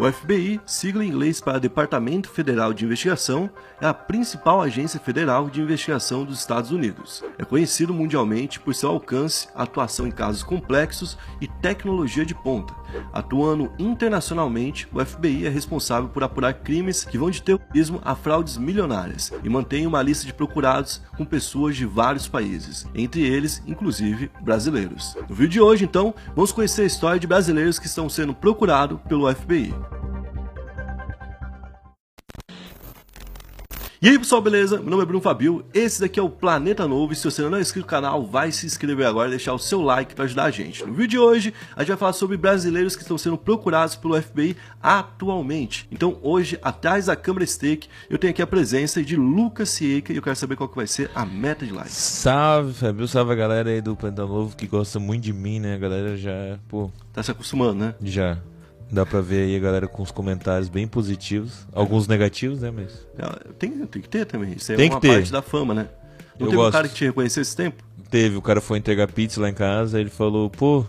O FBI, sigla em inglês para Departamento Federal de Investigação, é a principal agência federal de investigação dos Estados Unidos. É conhecido mundialmente por seu alcance, atuação em casos complexos e tecnologia de ponta. Atuando internacionalmente, o FBI é responsável por apurar crimes que vão de terrorismo a fraudes milionárias e mantém uma lista de procurados com pessoas de vários países, entre eles, inclusive, brasileiros. No vídeo de hoje, então, vamos conhecer a história de brasileiros que estão sendo procurados pelo FBI. E aí pessoal, beleza? Meu nome é Bruno Fabio, esse daqui é o Planeta Novo e se você não é inscrito no canal, vai se inscrever agora e deixar o seu like para ajudar a gente. No vídeo de hoje, a gente vai falar sobre brasileiros que estão sendo procurados pelo FBI atualmente. Então hoje, atrás da câmera Steak, eu tenho aqui a presença de Lucas Sieca e eu quero saber qual que vai ser a meta de likes. Salve Fabio, salve a galera aí do Planeta Novo que gosta muito de mim, né? A galera já, Tá se acostumando, né? Já. Dá pra ver aí a galera com os comentários bem positivos, alguns negativos, né, mas... Tem que ter também, isso é tem uma que ter. parte da fama, né? Não teve um cara que te reconheceu esse tempo? Teve, o cara foi entregar pizza lá em casa, ele falou, pô,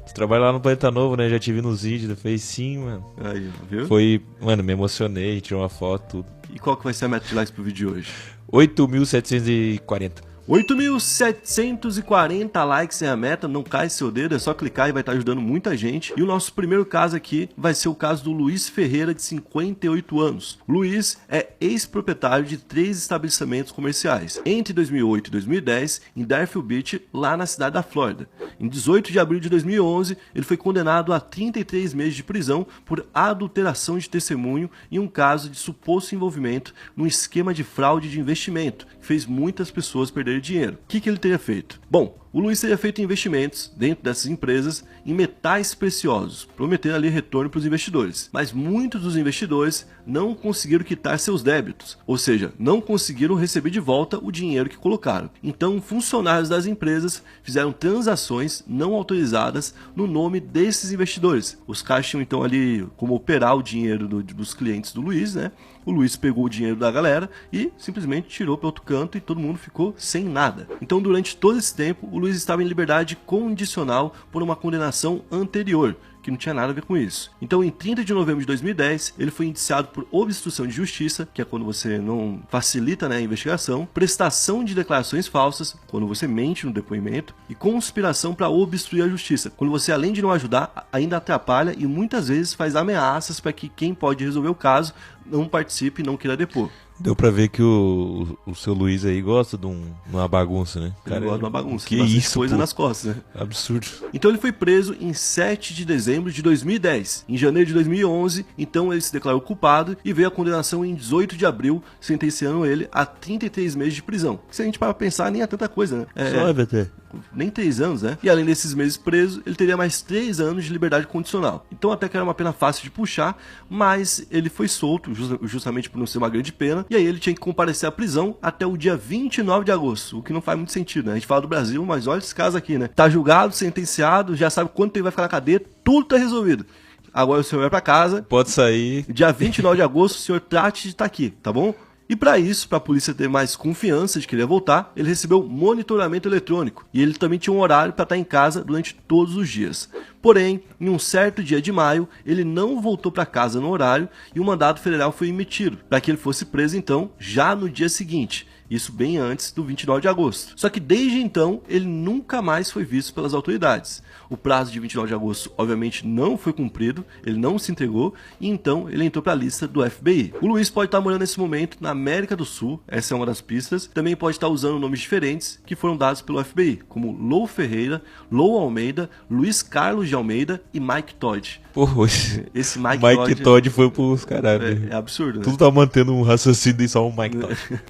você trabalha lá no Planeta Novo, né, já te vi nos vídeos, eu falei, sim, mano. Aí, viu? Foi, mano, me emocionei, tirei uma foto, tudo. E qual que vai ser a meta de likes pro vídeo de hoje? 8.740. 8.740 likes é a meta, não cai seu dedo, é só clicar e vai estar ajudando muita gente. E o nosso primeiro caso aqui vai ser o caso do Luiz Ferreira, de 58 anos. O Luiz é ex-proprietário de 3 estabelecimentos comerciais, entre 2008 e 2010, em Deerfield Beach, lá na cidade da Flórida. Em 18 de abril de 2011, ele foi condenado a 33 meses de prisão por adulteração de testemunho em um caso de suposto envolvimento num esquema de fraude de investimento, que fez muitas pessoas perderem dinheiro. O que ele teria feito? Bom, o Luiz teria feito investimentos dentro dessas empresas em metais preciosos, prometendo ali retorno para os investidores. Mas muitos dos investidores não conseguiram quitar seus débitos, ou seja, não conseguiram receber de volta o dinheiro que colocaram. Então, funcionários das empresas fizeram transações não autorizadas no nome desses investidores. Os caras tinham então ali como operar o dinheiro dos clientes do Luiz, né? O Luiz pegou o dinheiro da galera e simplesmente tirou para outro canto e todo mundo ficou sem nada. Então, durante todo esse tempo, o Luiz estava em liberdade condicional por uma condenação anterior, que não tinha nada a ver com isso. Então, em 30 de novembro de 2010, ele foi indiciado por obstrução de justiça, que é quando você não facilita, né, a investigação, prestação de declarações falsas, quando você mente no depoimento, e conspiração para obstruir a justiça, quando você, além de não ajudar, ainda atrapalha e muitas vezes faz ameaças para que quem pode resolver o caso não participe e não queira depor. Deu pra ver que o seu Luiz aí gosta de uma bagunça, né? Ele gosta de uma bagunça, que isso, coisa nas costas, né? Absurdo. Então ele foi preso em 7 de dezembro de 2010. Em janeiro de 2011, então ele se declarou culpado e veio a condenação em 18 de abril, sentenciando ele a 33 meses de prisão. Se a gente para pensar, nem é tanta coisa, né? Só EBT. Nem 3 anos, né? E além desses meses preso, ele teria mais 3 anos de liberdade condicional. Então até que era uma pena fácil de puxar, mas ele foi solto, justamente por não ser uma grande pena, e aí ele tinha que comparecer à prisão até o dia 29 de agosto, o que não faz muito sentido, né? A gente fala do Brasil, mas olha esse caso aqui, né? Tá julgado, sentenciado, já sabe quanto tempo vai ficar na cadeia, tudo tá resolvido. Agora o senhor vai pra casa. Pode sair. Dia 29 de agosto, o senhor trate de estar aqui, tá bom? E para isso, para a polícia ter mais confiança de que ele ia voltar, ele recebeu monitoramento eletrônico e ele também tinha um horário para estar em casa durante todos os dias. Porém, em um certo dia de maio, ele não voltou para casa no horário e o mandado federal foi emitido para que ele fosse preso então já no dia seguinte. Isso bem antes do 29 de agosto. Só que desde então, ele nunca mais foi visto pelas autoridades. O prazo de 29 de agosto, obviamente, não foi cumprido, ele não se entregou, e então ele entrou para a lista do FBI. O Luiz pode estar morando nesse momento na América do Sul, essa é uma das pistas. Também pode estar usando nomes diferentes que foram dados pelo FBI, como Lou Ferreira, Lou Almeida, Luiz Carlos de Almeida e Mike Todd. Porra, esse Mike Todd foi pros caralho. É absurdo, né? Tudo tá mantendo um raciocínio e só um Mike Todd.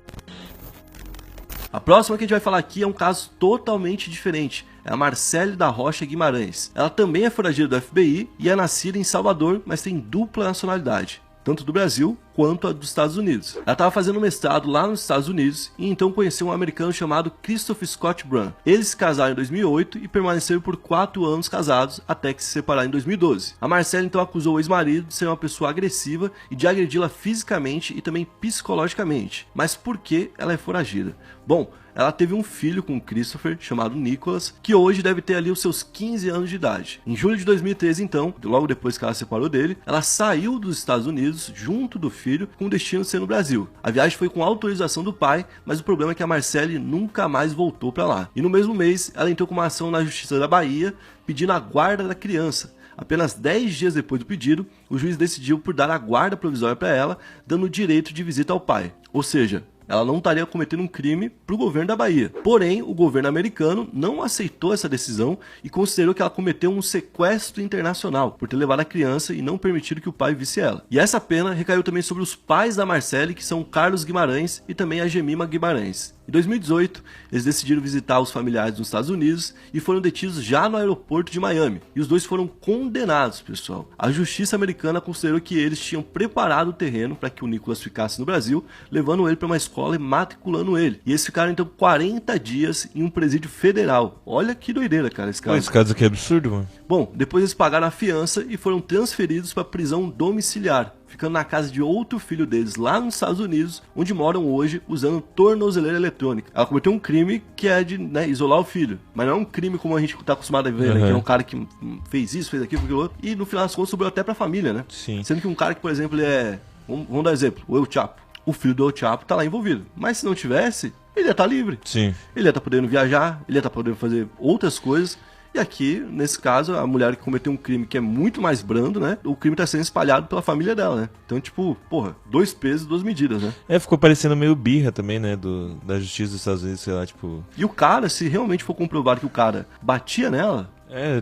A próxima que a gente vai falar aqui é um caso totalmente diferente. É a Marcele da Rocha Guimarães. Ela também é foragida do FBI e é nascida em Salvador, mas tem dupla nacionalidade, tanto do Brasil quanto a dos Estados Unidos. Ela estava fazendo mestrado lá nos Estados Unidos e então conheceu um americano chamado Christopher Scott Brown. Eles se casaram em 2008 e permaneceram por 4 anos casados até que se separaram em 2012. A Marcele então acusou o ex-marido de ser uma pessoa agressiva e de agredi-la fisicamente e também psicologicamente. Mas por que ela é foragida? Bom, ela teve um filho com Christopher, chamado Nicholas, que hoje deve ter ali os seus 15 anos de idade. Em julho de 2013, então, logo depois que ela se separou dele, ela saiu dos Estados Unidos junto do filho, com destino ser no Brasil. A viagem foi com autorização do pai, mas o problema é que a Marcele nunca mais voltou para lá. E no mesmo mês, ela entrou com uma ação na Justiça da Bahia, pedindo a guarda da criança. Apenas 10 dias depois do pedido, o juiz decidiu por dar a guarda provisória para ela, dando o direito de visita ao pai. Ou seja, ela não estaria cometendo um crime para o governo da Bahia. Porém, o governo americano não aceitou essa decisão e considerou que ela cometeu um sequestro internacional por ter levado a criança e não permitido que o pai visse ela. E essa pena recaiu também sobre os pais da Marcele, que são Carlos Guimarães e também a Gemima Guimarães. Em 2018, eles decidiram visitar os familiares nos Estados Unidos e foram detidos já no aeroporto de Miami. E os dois foram condenados, pessoal. A justiça americana considerou que eles tinham preparado o terreno para que o Nicholas ficasse no Brasil, levando ele para uma escola e matriculando ele. E eles ficaram então 40 dias em um presídio federal. Olha que doideira, cara, esse caso. Esse caso aqui é absurdo, mano. Bom, depois eles pagaram a fiança e foram transferidos para prisão domiciliar, ficando na casa de outro filho deles lá nos Estados Unidos, onde moram hoje usando tornozeleira eletrônica. Ela cometeu um crime que é de isolar o filho, mas não é um crime como a gente está acostumado a ver, né? Que é um cara que fez isso, fez aquilo, aquilo outro, e no final das contas sobrou até pra família, né? Sim. Sendo que um cara que, por exemplo, ele é... Vamos dar exemplo, o El Chapo. O filho do El Chapo tá lá envolvido, mas se não tivesse, ele ia estar livre. Sim. Ele ia estar podendo viajar, ele ia estar podendo fazer outras coisas. E aqui, nesse caso, a mulher que cometeu um crime que é muito mais brando, né? O crime tá sendo espalhado pela família dela, né? Então, tipo, porra, 2 pesos, 2 medidas, né? Ficou parecendo meio birra também, né? Da justiça dos Estados Unidos, sei lá, tipo... E o cara, se realmente for comprovado que o cara batia nela,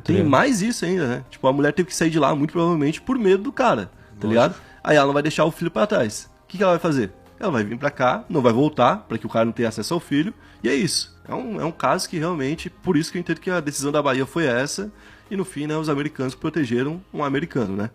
tem mais isso ainda, né? Tipo, a mulher teve que sair de lá, muito provavelmente, por medo do cara, tá ligado? Aí ela não vai deixar o filho pra trás. O que ela vai fazer? Ela vai vir pra cá, não vai voltar, pra que o cara não tenha acesso ao filho, e é isso. É um caso que realmente, por isso que eu entendo que a decisão da Bahia foi essa, e no fim, né, os americanos protegeram um americano, né?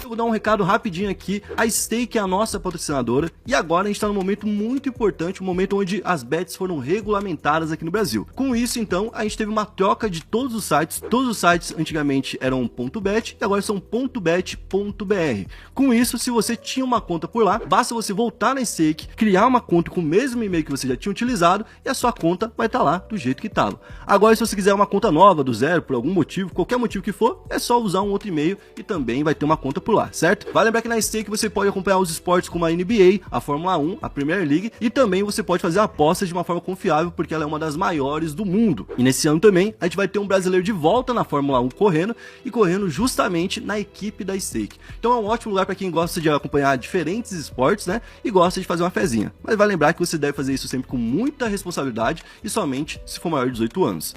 Eu vou dar um recado rapidinho aqui. A Stake é a nossa patrocinadora e agora a gente está num momento muito importante, um momento onde as bets foram regulamentadas aqui no Brasil. Com isso, então, a gente teve uma troca de todos os sites. Todos os sites antigamente eram .bet e agora são .bet.br. Com isso, se você tinha uma conta por lá, basta você voltar na Stake, criar uma conta com o mesmo e-mail que você já tinha utilizado e a sua conta vai estar lá do jeito que estava. Agora, se você quiser uma conta nova, do zero, por algum motivo, qualquer motivo que for, é só usar um outro e-mail e também vai ter uma conta por lá, certo? Vale lembrar que na Stake você pode acompanhar os esportes como a NBA, a Fórmula 1, a Premier League e também você pode fazer apostas de uma forma confiável porque ela é uma das maiores do mundo. E nesse ano também a gente vai ter um brasileiro de volta na Fórmula 1 correndo e correndo justamente na equipe da Stake. Então é um ótimo lugar para quem gosta de acompanhar diferentes esportes, né? E gosta de fazer uma fezinha. Mas vale lembrar que você deve fazer isso sempre com muita responsabilidade e somente se for maior de 18 anos.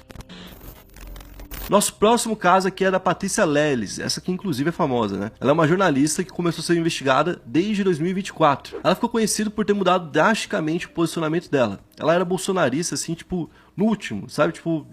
Nosso próximo caso aqui é da Patrícia Leles, essa aqui inclusive é famosa, né? Ela é uma jornalista que começou a ser investigada desde 2024. Ela ficou conhecida por ter mudado drasticamente o posicionamento dela. Ela era bolsonarista, assim, tipo, no último, sabe? Tipo,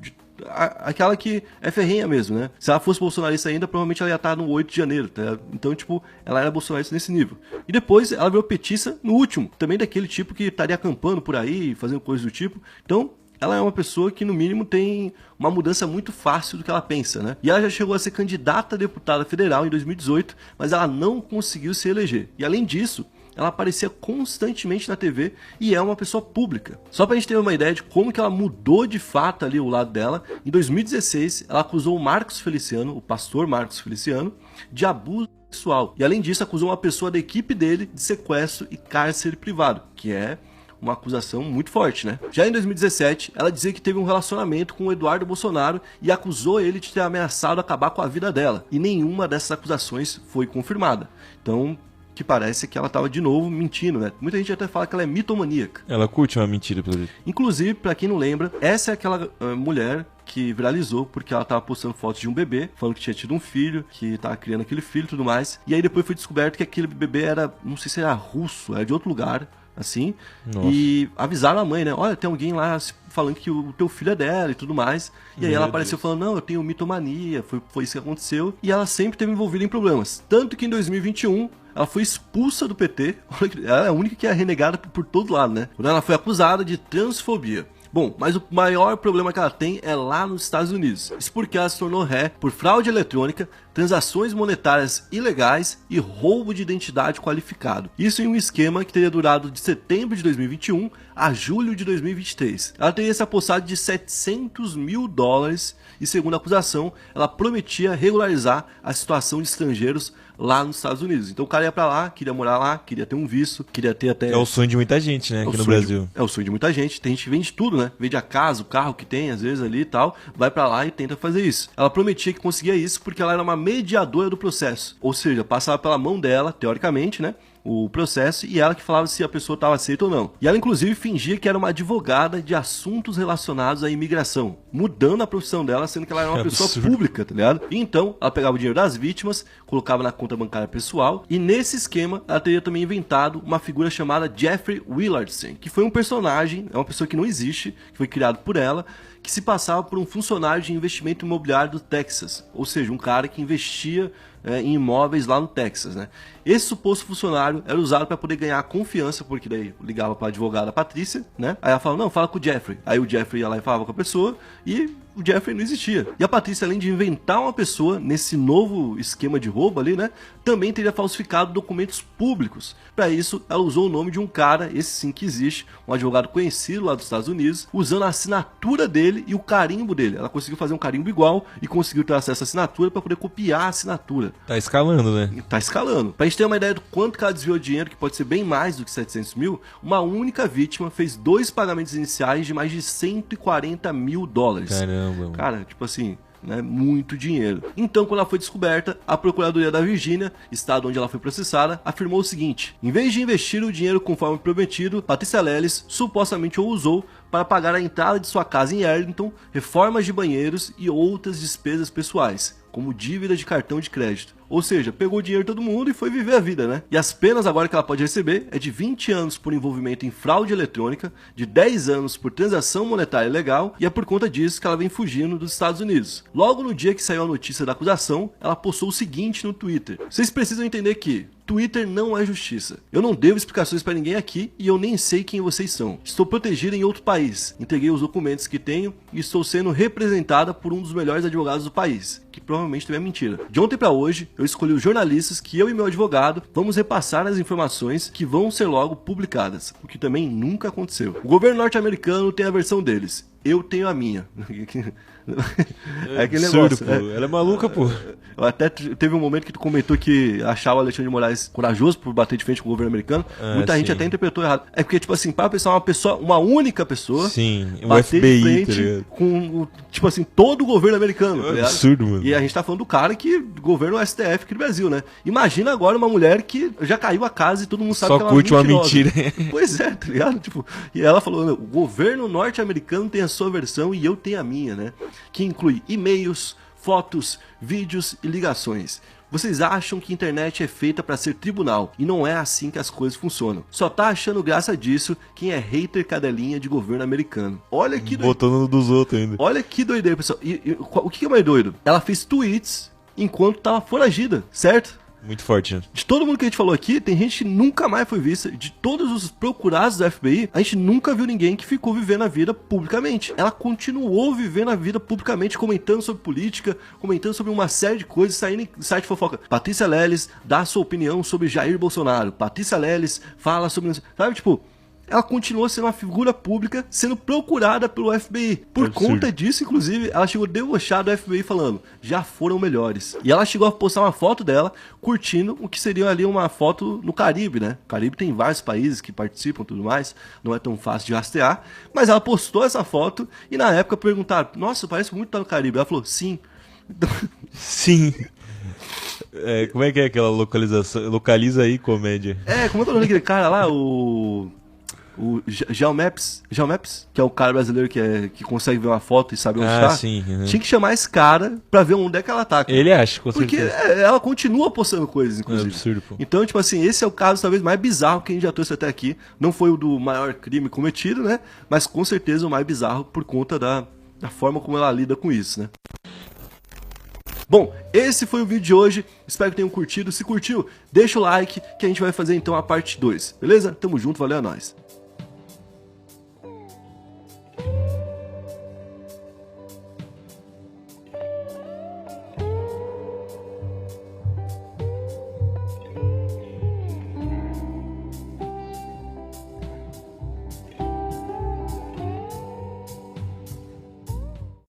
aquela que é ferrenha mesmo, né? Se ela fosse bolsonarista ainda, provavelmente ela ia estar no 8 de janeiro, tá? Então, tipo, ela era bolsonarista nesse nível. E depois ela virou petista no último, também daquele tipo que estaria acampando por aí, fazendo coisas do tipo. Então, ela é uma pessoa que, no mínimo, tem uma mudança muito fácil do que ela pensa, né? E ela já chegou a ser candidata a deputada federal em 2018, mas ela não conseguiu se eleger. E, além disso, ela aparecia constantemente na TV e é uma pessoa pública. Só pra gente ter uma ideia de como que ela mudou de fato ali o lado dela, em 2016, ela acusou o Marcos Feliciano, o pastor Marcos Feliciano, de abuso sexual. E, além disso, acusou uma pessoa da equipe dele de sequestro e cárcere privado, que é uma acusação muito forte, né? Já em 2017, ela dizia que teve um relacionamento com o Eduardo Bolsonaro e acusou ele de ter ameaçado acabar com a vida dela. E nenhuma dessas acusações foi confirmada. Então, que parece que ela estava de novo mentindo, né? Muita gente até fala que ela é mitomaníaca. Ela curte uma mentira, pelo jeito. Inclusive, pra quem não lembra, essa é aquela mulher que viralizou porque ela tava postando fotos de um bebê, falando que tinha tido um filho, que tava criando aquele filho e tudo mais. E aí depois foi descoberto que aquele bebê era, não sei se era russo, era de outro lugar, assim. Nossa. E avisaram a mãe, né? Olha, tem alguém lá falando que o teu filho é dela e tudo mais. E aí ela apareceu falando, não, eu tenho mitomania, foi isso que aconteceu. E ela sempre esteve envolvida em problemas. Tanto que em 2021... ela foi expulsa do PT, ela é a única que é renegada por todo lado, né? Ela foi acusada de transfobia. Bom, mas o maior problema que ela tem é lá nos Estados Unidos. Isso porque ela se tornou ré por fraude eletrônica, transações monetárias ilegais e roubo de identidade qualificado. Isso em um esquema que teria durado de setembro de 2021 a julho de 2023. Ela teria se apossado de $700 mil e, segundo a acusação, ela prometia regularizar a situação de estrangeiros lá nos Estados Unidos. Então o cara ia pra lá, queria morar lá, queria ter um visto, queria ter até... É o sonho de muita gente, né, aqui no Brasil. É o sonho de muita gente. Tem gente que vende tudo, né? Vende a casa, o carro que tem, às vezes, ali e tal, vai pra lá e tenta fazer isso. Ela prometia que conseguia isso porque ela era uma mediadora do processo. Ou seja, passava pela mão dela, teoricamente, né? O processo, e ela que falava se a pessoa estava aceita ou não. E ela inclusive fingia que era uma advogada de assuntos relacionados à imigração, mudando a profissão dela, sendo que ela era uma pessoa pública, tá ligado? E então, ela pegava o dinheiro das vítimas, colocava na conta bancária pessoal, e nesse esquema, ela teria também inventado uma figura chamada Jeffrey Willardson, que foi um personagem, é uma pessoa que não existe, que foi criado por ela, que se passava por um funcionário de investimento imobiliário do Texas, ou seja, um cara que investia em imóveis lá no Texas, né? Esse suposto funcionário era usado para poder ganhar confiança, porque daí ligava para a advogada Patrícia, né? Aí ela falava, não, fala com o Jeffrey. Aí o Jeffrey ia lá e falava com a pessoa e o Jeffrey não existia. E a Patrícia, além de inventar uma pessoa nesse novo esquema de roubo ali, né? Também teria falsificado documentos públicos. Para isso, ela usou o nome de um cara, esse sim que existe, um advogado conhecido lá dos Estados Unidos, usando a assinatura dele e o carimbo dele. Ela conseguiu fazer um carimbo igual e conseguiu ter acesso à assinatura para poder copiar a assinatura. Tá escalando, né? Tá escalando. Pra gente ter uma ideia do quanto que ela desviou dinheiro, que pode ser bem mais do que 700 mil, uma única vítima fez 2 pagamentos iniciais de mais de $140 mil. Caramba, mano. Cara, tipo assim, né, muito dinheiro. Então, quando ela foi descoberta, a Procuradoria da Virgínia, estado onde ela foi processada, afirmou o seguinte: em vez de investir o dinheiro conforme prometido, Patrícia Lellis supostamente o usou para pagar a entrada de sua casa em Arlington, reformas de banheiros e outras despesas pessoais, como dívida de cartão de crédito. Ou seja, pegou o dinheiro de todo mundo e foi viver a vida, né? E as penas agora que ela pode receber é de 20 anos por envolvimento em fraude eletrônica, de 10 anos por transação monetária ilegal, e é por conta disso que ela vem fugindo dos Estados Unidos. Logo no dia que saiu a notícia da acusação, ela postou o seguinte no Twitter: vocês precisam entender que Twitter não é justiça. Eu não devo explicações para ninguém aqui e eu nem sei quem vocês são. Estou protegida em outro país. Entreguei os documentos que tenho e estou sendo representada por um dos melhores advogados do país, que provavelmente também é mentira. De ontem para hoje, eu escolhi os jornalistas que eu e meu advogado vamos repassar as informações que vão ser logo publicadas, o que também nunca aconteceu. O governo norte-americano tem a versão deles. Eu tenho a minha. É aquele absurdo, negócio. Pô. Ela é maluca, pô. Até teve um momento que tu comentou que achava o Alexandre de Moraes corajoso por bater de frente com o governo americano. Muita gente até interpretou errado. É porque, tipo assim, para pensar uma única pessoa, sim, bater FBI, de frente com, tipo assim, todo o governo americano. É absurdo, mano. E a gente tá falando do cara que governa o STF aqui no Brasil, né? Imagina agora uma mulher que já caiu a casa e todo mundo sabe só que ela curte uma mentira. Pois é, tá ligado? Tipo, e ela falou, o governo norte-americano tem a sua versão e eu tenho a minha, né? Que inclui e-mails, fotos, vídeos e ligações. Vocês acham que a internet é feita para ser tribunal e não é assim que as coisas funcionam. Só tá achando graça disso quem é hater cadelinha de governo americano. Olha que doido. Botando no dos outros ainda. Olha que doideira, pessoal. E o que é mais doido? Ela fez tweets enquanto tava foragida, certo? Muito forte, né? De todo mundo que a gente falou aqui, tem gente que nunca mais foi vista. De todos os procurados da FBI, a gente nunca viu ninguém que ficou vivendo a vida publicamente. Ela continuou vivendo a vida publicamente, comentando sobre política, comentando sobre uma série de coisas, saindo em site fofoca. Patrícia Lellis dá sua opinião sobre Jair Bolsonaro. Patrícia Lellis fala sobre... Sabe, tipo... Ela continuou sendo uma figura pública, sendo procurada pelo FBI. Por conta disso, inclusive, ela chegou a debochar do FBI falando, já foram melhores. E ela chegou a postar uma foto dela, curtindo o que seria ali uma foto no Caribe, né? O Caribe tem vários países que participam e tudo mais, não é tão fácil de rastrear. Mas ela postou essa foto e na época perguntaram, nossa, parece muito estar no Caribe. Ela falou, sim. Sim. Como é que é aquela localização? Localiza aí, comédia. Como é que é o nome daquele cara lá, o Geomaps, que é o cara brasileiro que consegue ver uma foto e sabe onde está. Sim, Tinha que chamar esse cara pra ver onde é que ela tá. Ele acha, com porque certeza. Ela continua postando coisas, inclusive. É absurdo, pô. Então, tipo assim, esse é o caso talvez mais bizarro que a gente já trouxe até aqui. Não foi o do maior crime cometido, né? Mas com certeza o mais bizarro por conta da forma como ela lida com isso, né? Bom, esse foi o vídeo de hoje, espero que tenham curtido. Se curtiu, deixa o like que a gente vai fazer então a parte 2, beleza? Tamo junto, valeu, é nóis.